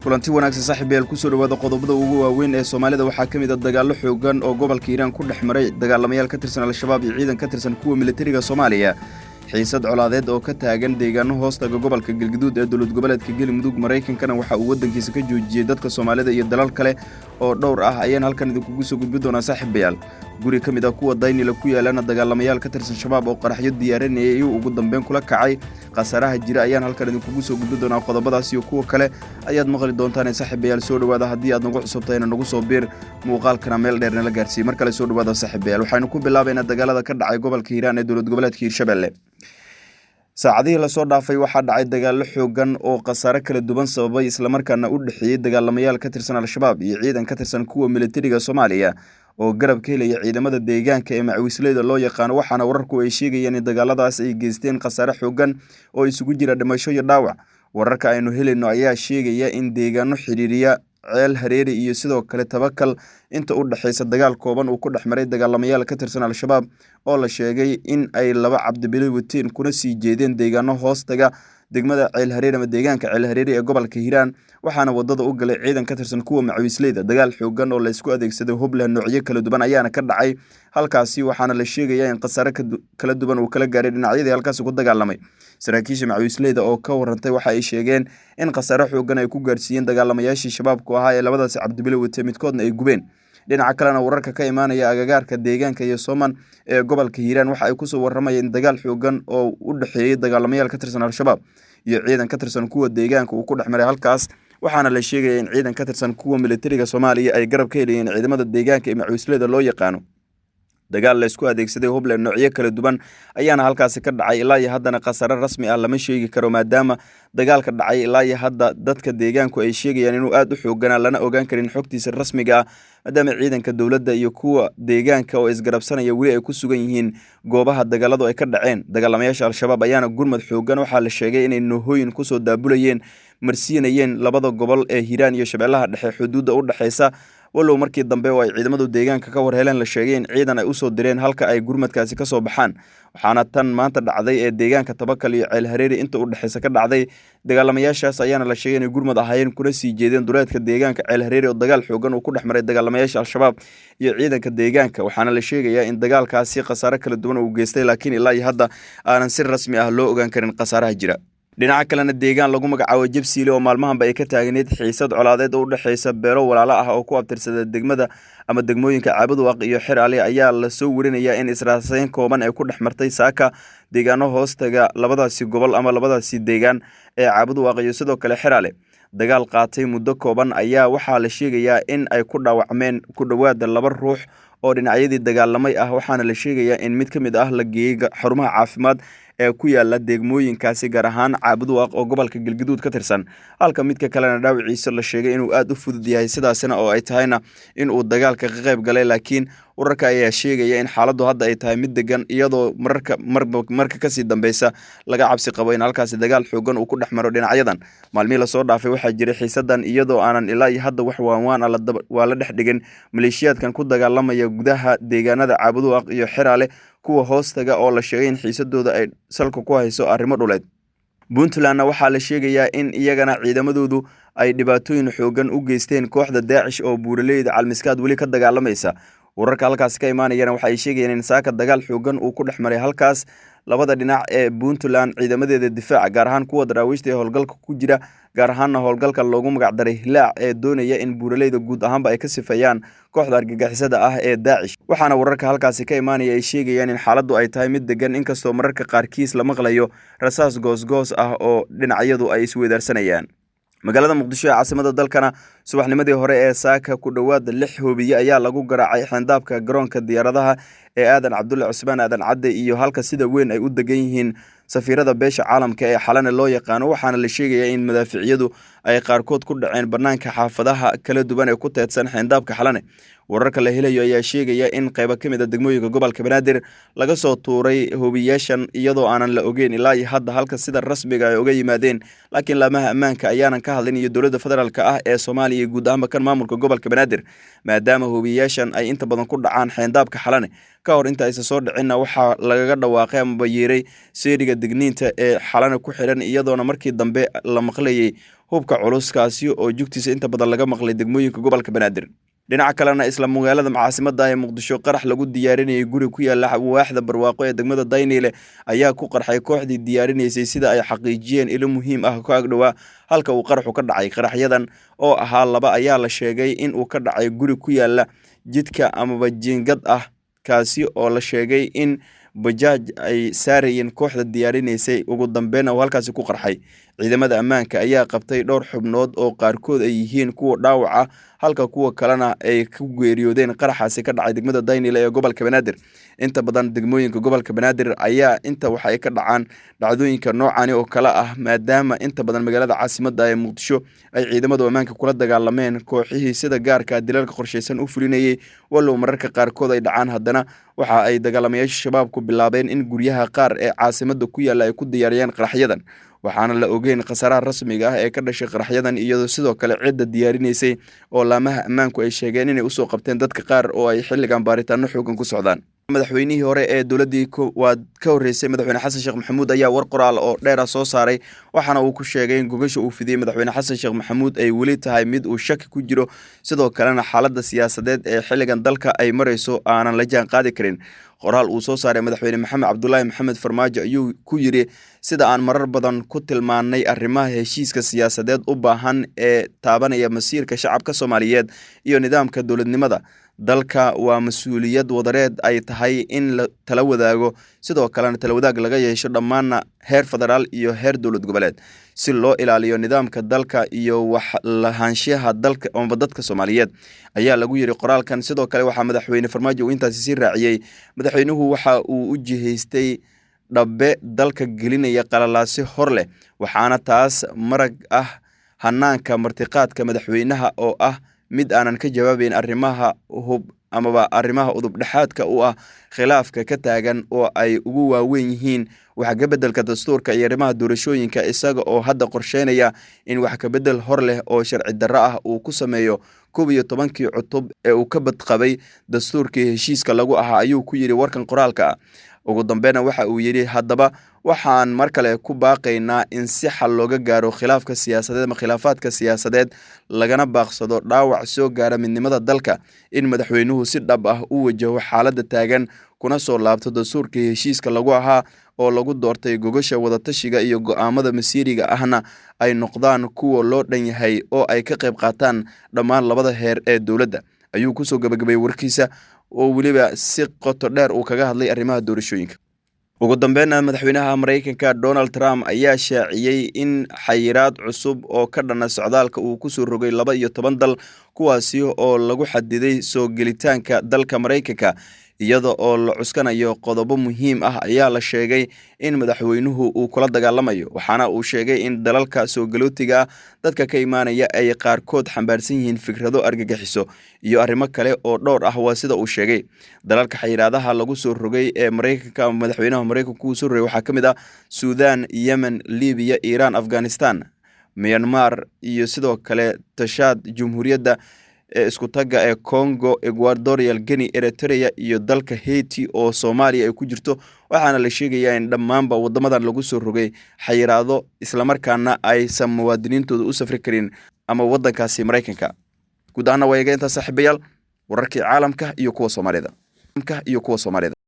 kulanti wanaagsan saaxiibayaal ku soo dhawaada qodobada ugu waaweyn ee Soomaalida waxaa ka mid ah dagaalo xoogan oo gobolka Hiiraan ku dhexmaray dagaalamayaal ka tirsan al-shabaab iyo ciidan ka tirsan kuwa militariga Soomaaliya xiisad colaadeed oo ka taagan deegaano hoostaga gobolka Galgaduud ee dowlad goboleedka Galmudug Mareykankana waxa uu wadankiisa ka joojiyay dadka Soomaalida iyo dalal kale oo dhowr ah ayaan halkan idinku soo gudbin doonaa saaxiibayaal guri ka mid ah kuwa Daynila ku yaalana dagaalamayaal ka tirsan shabaab oo qaraxyo diyaarinayay iyo ugu dambeyn kula kacay qasaraha jira ayaan halkan idinku soo gudbin doonaa qodobadaas iyo kuwa kale ayaad maqli doontaan saaxiibayaal soo dhawaada haddii aad nagu cusubtayna nagu soo biir muuqaalkana meel dheerna la gaarsiiyay mar kale soo dhawaada saaxiibayaal waxaanu ku bilaabaynaa dagaalada ka dhacay gobolka Hiiraan ee dowlad goboleedka Hiirshabelle saacadihii la soo dhaafay waxaa dhacay dagaalo xoogan oo qasare kala duwan sababay isla markaana u dhaxeeyay dagaalamayaal ka tirsan al-shabaab iyo ciidan ka tirsan kuwa militariga Soomaaliya oo garab ka helaya ciidamada deegaanka ee macawisleyda loo yaqaan waxaana wararku ay sheegayaan in dagaaladaas ay geysteen qasare xoogan oo isugu jira dhimasho iyo dhaawac wararka aynu helayno ayaa sheegaya in deegaano xiriiriya ceel hareeri iyo sidoo kale tabakal inta u dhaxaysa dagaal kooban uu ku dhexmaray dagaalamayaal ka tirsan al-shabaab oo la sheegay in ay laba cabdibili watiin kuna sii jeedeen deegaano hoostaga degmada ceel hareeri ama deegaanka ceel hareeri ee gobolka Hiiraan waxaana wadada u galay ciidan ka tirsan kuwa macawisleyda dagaal xoogan oo la isku adeegsaday hubla noocyo kala duwan ayaana ka dhacay halkaasi waxaana la sheegayaa in qasare kala duwan uu kala gaaray dhinacyadii halkaas ku dagaalamay saraakiisha macawisleyda oo ka warantay waxa ay sheegeen in qasare xoogan ay ku gaarsiiyeen dagaalamayaashii shabaabku ahaa ee labadaas cabdibili watay midkoodna ay gubeen dhinaca kalena wararka ka imaanaya agagaarka deegaanka iyo Soomaan ee gobolka Hiiraan waxa ay ku soo waramayeen dagaal xoogan oo u dhaxeeyay dagaalamayaal ka tirsan al-shabaab iyo ciidan ka tirsan kuwa deegaanka uu ku dhexmaray halkaas waxaana la sheegay in ciidan ka tirsan kuwa militariga Soomaaliya ay garab ka helayeen ciidamada deegaanka ee macawisleyda loo yaqaano dagaal la isku adeegsaday hubla noocyo kala duwan ayaana halkaasi ka dhacay ilaa iyo haddana qasare rasmi ah lama sheegi karo maadaama dagaalka dhacay ilaa iyo hadda dadka deegaanku ay sheegayaan inuu aad u xooganaa lana ogaan karin xogtiisa rasmiga ah maadaama ciidanka dowladda iyo kuwa deegaanka oo isgarabsanaya weli ay ku sugan yihiin goobaha dagaaladu ay ka dhaceen dagaalamayaasha al-shabaab ayaana gurmad xoogan waxaa la sheegay inay noohooyin kusoo daabulayeen marsiinayeen labada gobol ee Hiiraan iyo Shabeellaha dhexe xuduudda u dhaxaysa walow markii dambe oo ay ciidamadu deegaanka ka warheeleen la sheegay in ciidan ay u soo direen halka ay gurmadkaasi ka soo baxaan waxaana tan maanta dhacday ee deegaanka tabakal iyo ceel hareeri inta u dhaxaysa ka dhacday dagaalamayaashaas ayaana la sheegay inay gurmad ahaayeen kuna sii jeedeen duleedka deegaanka ceel hareeri oo dagaal xoogan uu ku dhexmaray dagaalamayaasha al-shabaab iyo ciidanka deegaanka waxaana la sheegayaa in dagaalkaasi qasare kala duwan uu geystay laakiin ilaa iyo hadda aanan si rasmi ah loo ogaan karin qasaraha jira dhinaca kalena deegaan lagu magacaabo Jabsiile oo maalmahanba ay ka taagneed xiisad colaadeed oo u dhaxaysa beelo walaalo ah oo ku abtirsada degmada ama degmooyinka Caabudwaaq iyo Xiraale ayaa la soo warinayaa in israasayn kooban ay ku dhexmartay saaka deegaano hoostaga labadaasi gobol ama labadaasi deegaan ee Caabudwaaq iyo sidoo kale Xiraale dagaal qaatay muddo kooban ayaa waxaa la sheegayaa in ay ku dhaawacmeen ku dhawaad laba ruux oo dhinacyadii dagaalamay ah waxaana la sheegayaa in mid ka mid ah la geeyay xarumaha caafimaad ee ku yaala degmooyinkaasi gaar ahaan Caabudwaaq oo gobolka Galgaduud ka tirsan halka midka kalena dhaawiciisa la sheegay inuu aad u fudud yahay sidaasina oo ay tahayna in uu dagaalka ka qayb galay laakiin wararka ayaa sheegaya in xaaladdu hadda ay tahay mid degan iyadoo marka kasii dambeysa laga cabsi qabo in halkaasi dagaal xoogan uu ku dhexmaro dhinacyadan maalmihii lasoo dhaafay waxaa jiray xiisadan iyadoo aanan ilaa iyo hadda wax waanwaan waa la dhex dhigin maleeshiyaadkan ku dagaalamaya gudaha deegaanada Caabudwaaq iyo Xiraale kuwa hoostaga oo la sheegay in xiisadooda ay salka ku hayso arrimo dhuleed Puntland waxaa la sheegayaa in iyagana ciidamadoodu ay dhibaatooyin xoogan u geysteen kooxda Daacish oo buuraleyda Calmiskaad weli ka dagaalamaysa wararka halkaas ka imaanayana waxa ay sheegayaan in saaka dagaal xoogan uu ku dhexmaray halkaas labada dhinac ee Puntland ciidamadeeda difaac gaar ahaan kuwa daraawiishta ee howlgalka ku jira gaar ahaanna howlgalka loogu magac daray Hilaac ee doonaya in buuraleyda guud ahaanba ay ka sifeeyaan kooxda argagixisada ah ee Daacish waxaana wararka halkaasi ka imaanaya ay sheegayaan in xaaladdu ay tahay mid degan inkastoo mararka qaarkiis la maqlayo rasaas goosgoos ah oo dhinacyadu ay isweydaarsanayaan magaalada Muqdisho ee caasimada dalkana subaxnimadii hore ee saaka ku dhawaad 6 hoobiye ayaa lagu garaacay xandaabka garoonka diyaaradaha ee Aadan Cabdulle Cusmaan Aadan Cadde iyo halka sida weyn ay u degan yihiin safiirada beesha caalamka ee xalana loo yaqaan waxaana la sheegayaa in madaaficiyadu ay qaarkood ku dhaceen banaanka xaafadaha kala duwan ee ku teedsan xandaabka xalane wararka la helayo ayaa sheegaya in qayb ka mid ah degmooyinka gobolka Banaadir laga soo tuuray hoobiyeyaashan iyadoo aanan la ogeyn ilaa iyo hadda halka sida rasmiga ay uga yimaadeen laakiin laamaha ammaanka ayaanan ka hadlin iyo dowladda federaalka ah ee Soomaaliya guud ahaan kan maamulka gobolka Banaadir maadaama hoobiyeyaashan ay inta badan ku dhacaan xandaabka xalane ka hor inta aysan soo dhicinna waxaa lagaga dhawaaqay ama yeeray seeriga digniinta ee xalana ku xiran iyadoona markii dambe la maqlayay hubka culuskaasi oo jugtiisa inta badan laga maqlay degmooyinka gobolka Banaadir. dhinaca kalena isla magaalada caasimadda ee Muqdisho qarax lagu diyaarinayay guri ku yaala waaxda barwaaqo ee degmada Daynile ayaa ku qarxay kooxdii diyaarinaysay sida ay xaqiijiyeen ilo muhiim ah ka agdhowa halka uu qaraxu ka dhacay. qaraxyadan oo ahaa laba ayaa la sheegay in uu ka dhacay guri ku yaala jidka amaba jiingad ah, kaasi oo la sheegay in bajaaj ay saarayeen kooxda diyaarinaysay. ugu dambeyn oo halkaasi ku qarxay. ciidamada ammaanka ayaa qabtay dhowr xubnood oo qaarkood ay yihiin kuwa dhaawac ah, halka kuwa kalena ay ku geeriyoodeen qaraxaasi ka dhacay degmada Daynile ee gobolka Banaadir. inta badan degmooyinka gobolka Banaadir ayaa waxa ay ka dhacaan dhacdooyinka noocan oo kala ah, maadaama inta badan magaalada caasimadda ee Muqdisho ay ciidamada ammaanka kula dagaalameen kooxihii sida gaarka dilalka qorsheysan u fulinayay. walow mararka qaarkood ay dhacaan, haddana waxa ay dagaalamayaasha shabaabku bilaabeen in guryaha qaar ee caasimadda ku yaala ay ku diyaariyaan qaraxyadan, waxaana la ogeyn khasaaraha rasmiga ah ee ka dhashay qaraxyadan, iyadoo sidoo kale cidda diyaarinaysay oo laamaha ammaanku ay sheegeen inay usoo qabteen dadka qaar oo ay xilligan baaritaano xoogan ku socdaan. madaxweynihii hore ee dowladii ka horeysay madaxweyne xasan sheekh maxamuud ayaa war qoraal oo dheer soo saaray, waxaana uu ku sheegay in gogasha uu fidiyey madaxweyne xasan sheekh maxamuud ay weli tahay mid uu shaki ku jiro, sidoo kalena xaaladda siyaasadeed ee xilligan dalka ay marayso aanan la jaan qaadi karin. qoraal uu soo saaray madaxweyne maxamed cabdulaahi maxamed farmaajo ayuu ku yiri sida aan marar badan ku tilmaannay, arrimaha heshiiska siyaasadeed u baahan ee taabanaya masiirka shacabka Soomaaliyeed iyo nidaamka dowladnimada dalka waa mas'uuliyad wadareed ay tahay in la tala wadaago, sidoo kalena tala wadaag laga yeesho dhammaan heer federaal iyo heer dowlad goboleed si loo ilaaliyo nidaamka dalka iyo wax lahaanshaha dalka oo dadka Soomaaliyeed ayaa lagu yiri qoraalkan. sidoo kale waxa madaxweyne farmaajo uu intaasi sii raaciyay, madaxweynuhu waxa uu u jihaystay dhabe dalka gelinaya qalalaasi hor leh, waxaana taas marag ah hanaanka martiqaadka madaxweynaha oo ah mid aanan ka jawaabayn arrimaha arrimaha udub dhexaadka u ah khilaafka ka taagan oo ay ugu waaweyn yihiin wax ka beddelka dastuurka iyo arrimaha doorashooyinka, isaga oo hadda qorsheynaya in wax ka beddel hor leh oo sharci darro ah uu ku sameeyo 11 cutub ee uu ka badqabay dastuurkii heshiiska lagu ahaa, ayuu ku yiri warkan qoraalka. ugu dambeynna waxa uu yiri haddaba waxaan mar kale ku baaqaynaa in si xal looga gaaro khilaafka siyaasadeed ama khilaafaadka siyaasadeed lagana baaqsado dhaawac soo gaara midnimada dalka, in madaxweynuhu si dhab ah u wajaho xaaladda taagan kuna soo laabto dastuurkii heshiiska lagu ahaa oo lagu doortay gogasha wadatashiga iyo go'aamada masiiriga ahna ay noqdaan kuwa loo dhan yahay oo ay ka qayb qaataan dhammaan labada heer ee dowladda, ayuu kusoo gabagabay warkiisa oo weliba si qoto dheer uu kaga hadlay arrimaha doorashooyinka. ugu dambeynna madaxweynaha Mareykanka Donald Trump ayaa shaaciyay in xayiraad cusub oo ka dhana socdaalka uu ku soo rogay 12 dal, kuwaasi oo lagu xadiday soo gelitaanka dalka Mareykanka iyada oo la cuskanayo qodobo muhiim ah. ayaa la sheegay in madaxweynuhu uu kula dagaalamayo, waxaana uu sheegay in dalalka soo galootiga dadka ka imaanaya ay qaarkood xambaarsan yihiin fikrado argagixiso iyo arrimo kale oo dhowr ah. waa sida uu sheegay dalalka xayiraadaha lagu soo rogay ee Mareykanka madaxweynaha Mareykanka uu soo rogay waxaa ka mid ah Suudaan, Yemen, Liibiya, Iiraan, Afghanistan, Myanmar iyo sidoo kale Tashaad, Jamhuuriyadda isku taga ee Congo, Equatorial Guinea, Eritrea iyo dalka Haiti oo Soomaaliya ay ku jirto. waxaana la sheegayaa in dhammaanba wadamadan lagu soo rogay xayiraado isla markaana aysan muwaadiniintooda u safri karin ama wadankaasi Mareykanka. guud ahaan waa iga inta saaxiibayaal wararkii caalamka iyo kuwa Soomaalida.